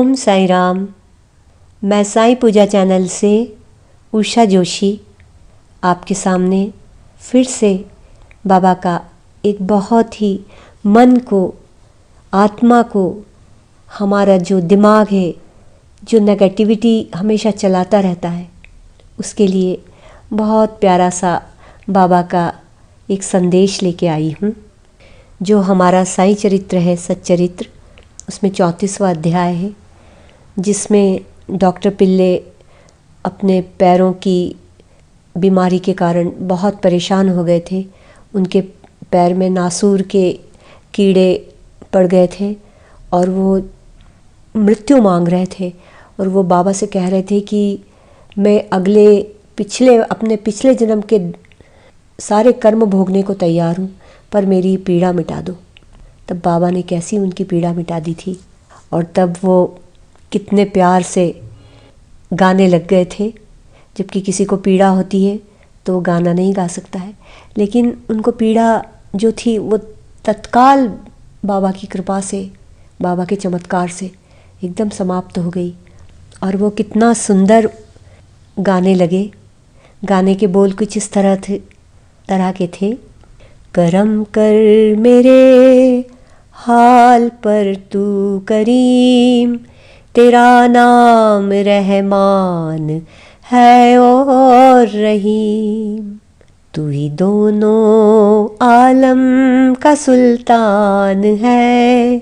ओम साई राम। मैं साई पूजा चैनल से उषा जोशी आपके सामने फिर से बाबा का एक बहुत ही मन को, आत्मा को, हमारा जो दिमाग है, जो नेगेटिविटी हमेशा चलाता रहता है, उसके लिए बहुत प्यारा सा बाबा का एक संदेश लेके आई हूँ। जो हमारा साई चरित्र है, सच्चरित्र, उसमें 34वां अध्याय है, जिसमें डॉक्टर पिल्ले अपने पैरों की बीमारी के कारण बहुत परेशान हो गए थे। उनके पैर में नासूर के कीड़े पड़ गए थे और वो मृत्यु मांग रहे थे और वो बाबा से कह रहे थे कि मैं अपने पिछले जन्म के सारे कर्म भोगने को तैयार हूँ, पर मेरी पीड़ा मिटा दो। तब बाबा ने कैसी उनकी पीड़ा मिटा दी थी और तब वो कितने प्यार से गाने लग गए थे। जबकि किसी को पीड़ा होती है तो वो गाना नहीं गा सकता है, लेकिन उनको पीड़ा जो थी वो तत्काल बाबा की कृपा से, बाबा के चमत्कार से एकदम समाप्त हो गई और वो कितना सुंदर गाने लगे। गाने के बोल कुछ इस तरह के थे। करम कर मेरे हाल पर तू करीम, तेरा नाम रहमान है और रहीम। तू ही दोनों आलम का सुल्तान है,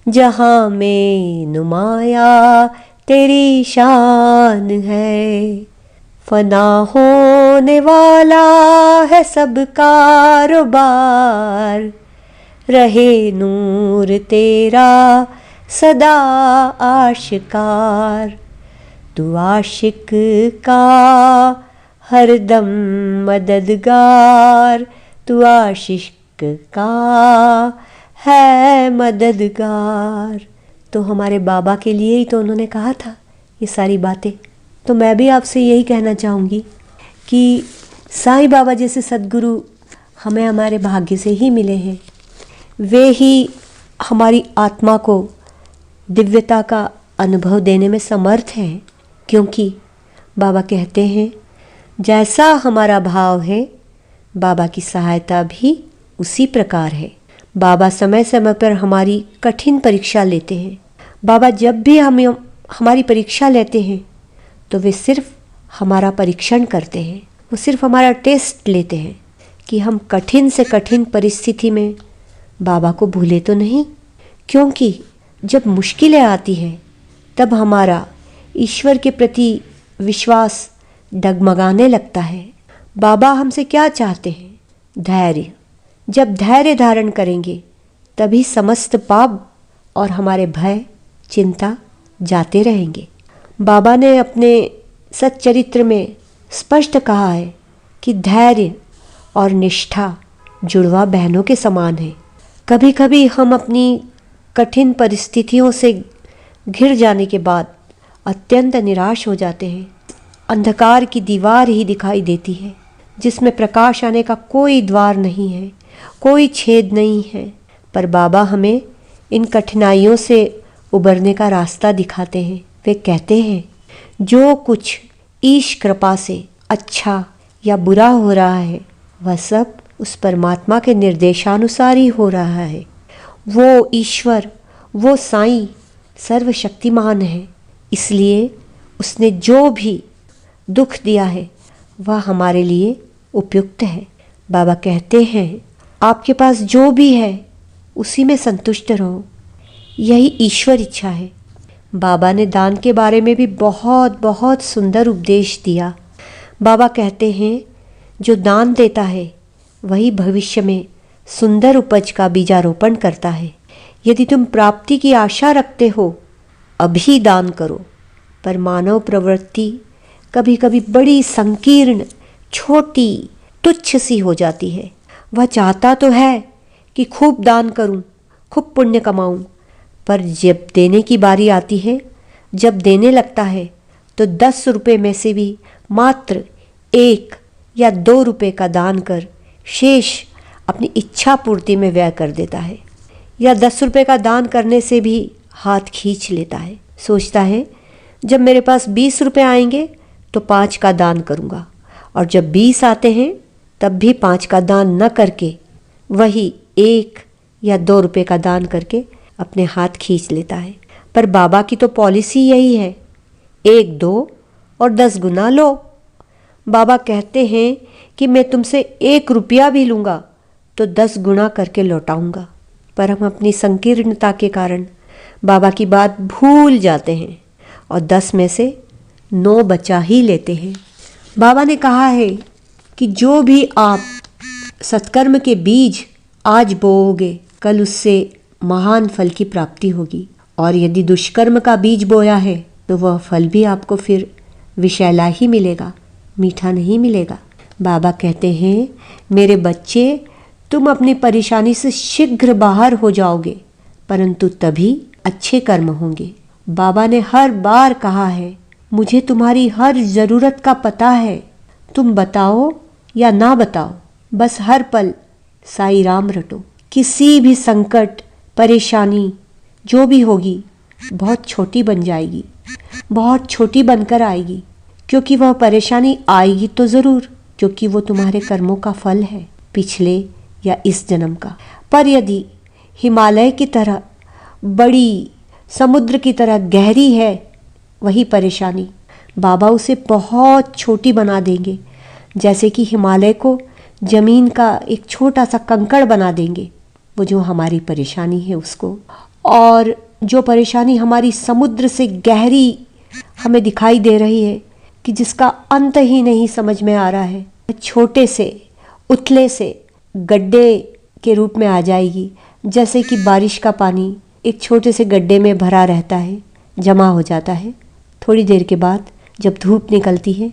जहाँ में नुमाया तेरी शान है। फना होने वाला है सब कारोबार, रहे नूर तेरा सदा आशिकार। तू आशिक का हरदम मददगार, तू आशिक का है मददगार। तो हमारे बाबा के लिए ही तो उन्होंने कहा था ये सारी बातें। तो मैं भी आपसे यही कहना चाहूँगी कि साईं बाबा जैसे सद्गुरु हमें हमारे भाग्य से ही मिले हैं। वे ही हमारी आत्मा को दिव्यता का अनुभव देने में समर्थ हैं, क्योंकि बाबा कहते हैं जैसा हमारा भाव है, बाबा की सहायता भी उसी प्रकार है। बाबा समय समय पर हमारी कठिन परीक्षा लेते हैं। बाबा जब भी हमारी परीक्षा लेते हैं तो वे सिर्फ हमारा परीक्षण करते हैं, वो सिर्फ हमारा टेस्ट लेते हैं कि हम कठिन से कठिन परिस्थिति में बाबा को भूले तो नहीं। क्योंकि जब मुश्किलें आती हैं तब हमारा ईश्वर के प्रति विश्वास डगमगाने लगता है। बाबा हमसे क्या चाहते हैं? धैर्य। जब धैर्य धारण करेंगे तभी समस्त पाप और हमारे भय, चिंता जाते रहेंगे। बाबा ने अपने सच्चरित्र में स्पष्ट कहा है कि धैर्य और निष्ठा जुड़वा बहनों के समान है। कभी कभी हम अपनी कठिन परिस्थितियों से घिर जाने के बाद अत्यंत निराश हो जाते हैं। अंधकार की दीवार ही दिखाई देती है, जिसमें प्रकाश आने का कोई द्वार नहीं है, कोई छेद नहीं है। पर बाबा हमें इन कठिनाइयों से उबरने का रास्ता दिखाते हैं। वे कहते हैं जो कुछ ईश कृपा से अच्छा या बुरा हो रहा है, वह सब उस परमात्मा के निर्देशानुसार ही हो रहा है। वो ईश्वर, वो साईं सर्वशक्तिमान है, इसलिए उसने जो भी दुख दिया है वह हमारे लिए उपयुक्त है। बाबा कहते हैं आपके पास जो भी है उसी में संतुष्ट रहो, यही ईश्वर इच्छा है। बाबा ने दान के बारे में भी बहुत बहुत सुंदर उपदेश दिया। बाबा कहते हैं जो दान देता है वही भविष्य में सुंदर उपज का बीजारोपण करता है। यदि तुम प्राप्ति की आशा रखते हो, अभी दान करो। पर मानव प्रवृत्ति कभी कभी बड़ी संकीर्ण, छोटी, तुच्छ सी हो जाती है। वह चाहता तो है कि खूब दान करूं, खूब पुण्य कमाऊं, पर जब देने की बारी आती है, जब देने लगता है तो 10 रुपये में से भी मात्र 1 या 2 रुपये का दान कर शेष अपनी इच्छा पूर्ति में व्यय कर देता है, या 10 रुपये का दान करने से भी हाथ खींच लेता है। सोचता है जब मेरे पास 20 रुपये आएंगे तो 5 का दान करूँगा, और जब 20 आते हैं तब भी 5 का दान न करके वही 1 या 2 रुपये का दान करके अपने हाथ खींच लेता है। पर बाबा की तो पॉलिसी यही है, 1, 2 और 10 गुना लो। बाबा कहते हैं कि मैं तुमसे 1 रुपया भी लूँगा तो 10 गुना करके लौटाऊँगा। पर हम अपनी संकीर्णता के कारण बाबा की बात भूल जाते हैं और 10 में से 9 बचा ही लेते हैं। बाबा ने कहा है कि जो भी आप सत्कर्म के बीज आज बोओगे कल उससे महान फल की प्राप्ति होगी, और यदि दुष्कर्म का बीज बोया है तो वह फल भी आपको फिर विषैला ही मिलेगा, मीठा नहीं मिलेगा। बाबा कहते हैं मेरे बच्चे, तुम अपनी परेशानी से शीघ्र बाहर हो जाओगे, परंतु तभी अच्छे कर्म होंगे। बाबा ने हर बार कहा है मुझे तुम्हारी हर ज़रूरत का पता है, तुम बताओ या ना बताओ, बस हर पल साई राम रटो। किसी भी संकट परेशानी जो भी होगी बहुत छोटी बन जाएगी, बहुत छोटी बनकर आएगी, क्योंकि वह परेशानी आएगी तो ज़रूर, क्योंकि वो तुम्हारे कर्मों का फल है, पिछले या इस जन्म का। पर यदि हिमालय की तरह बड़ी, समुद्र की तरह गहरी है वही परेशानी, बाबा उसे बहुत छोटी बना देंगे, जैसे कि हिमालय को ज़मीन का एक छोटा सा कंकड़ बना देंगे, वो जो हमारी परेशानी है उसको। और जो परेशानी हमारी समुद्र से गहरी हमें दिखाई दे रही है कि जिसका अंत ही नहीं समझ में आ रहा है, छोटे से उथले से गड्ढे के रूप में आ जाएगी, जैसे कि बारिश का पानी एक छोटे से गड्ढे में भरा रहता है, जमा हो जाता है, थोड़ी देर के बाद जब धूप निकलती है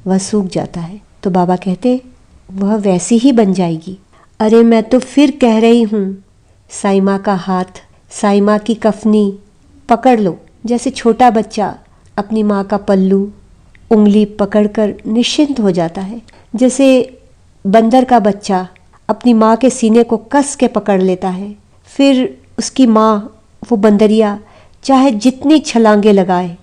वह सूख जाता है। तो बाबा कहते वह वैसी ही बन जाएगी। अरे मैं तो फिर कह रही हूँ, साई माँ का हाथ, साई माँ की कफनी पकड़ लो, जैसे छोटा बच्चा अपनी माँ का पल्लू उंगली पकड़कर निश्चिंत हो जाता है, जैसे बंदर का बच्चा अपनी माँ के सीने को कस के पकड़ लेता है, फिर उसकी माँ, वो बंदरिया चाहे जितनी छलांगे लगाए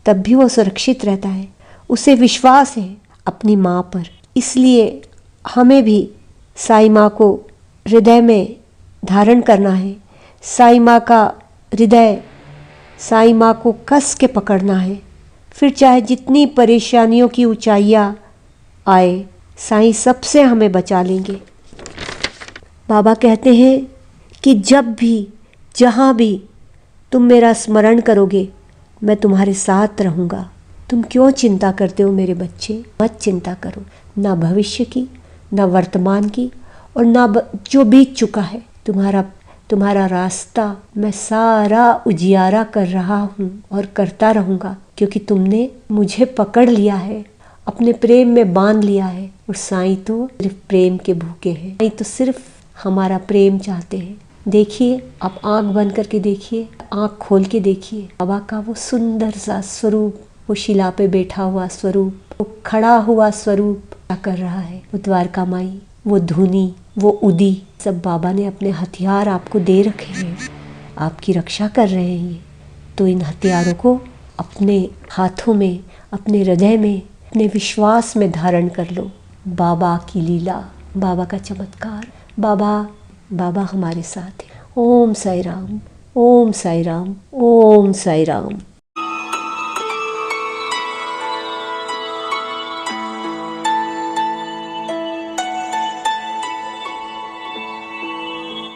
तब भी वो सुरक्षित रहता है, उसे विश्वास है अपनी माँ पर। इसलिए हमें भी साई माँ को हृदय में धारण करना है, साई माँ का हृदय, साई माँ को कस के पकड़ना है, फिर चाहे जितनी परेशानियों की ऊंचाइयाँ आए, साईं सबसे हमें बचा लेंगे। बाबा कहते हैं कि जब भी जहाँ भी तुम मेरा स्मरण करोगे मैं तुम्हारे साथ रहूँगा। तुम क्यों चिंता करते हो मेरे बच्चे? मत चिंता करो, ना भविष्य की, ना वर्तमान की, और ना जो बीत चुका है। तुम्हारा रास्ता मैं सारा उजियारा कर रहा हूँ और करता रहूँगा, क्योंकि तुमने मुझे पकड़ लिया है, अपने प्रेम में बांध लिया है। और साईं तो सिर्फ प्रेम के भूखे हैं, साईं तो सिर्फ हमारा प्रेम चाहते हैं। देखिए, आप आंख बंद करके देखिए, आंख खोल के देखिए, बाबा का वो सुंदर सा स्वरूप, वो शिला पे बैठा हुआ स्वरूप, वो खड़ा हुआ स्वरूप क्या कर रहा है। वो द्वारका माई, वो धुनी, वो उदी, सब बाबा ने अपने हथियार आपको दे रखे हैं, आपकी रक्षा कर रहे हैं। तो इन हथियारों को अपने हाथों में, अपने हृदय में, अपने विश्वास में धारण कर लो। बाबा की लीला, बाबा का चमत्कार, बाबा हमारे साथ है। ओम साई राम, ओम साई राम, ओम साई राम।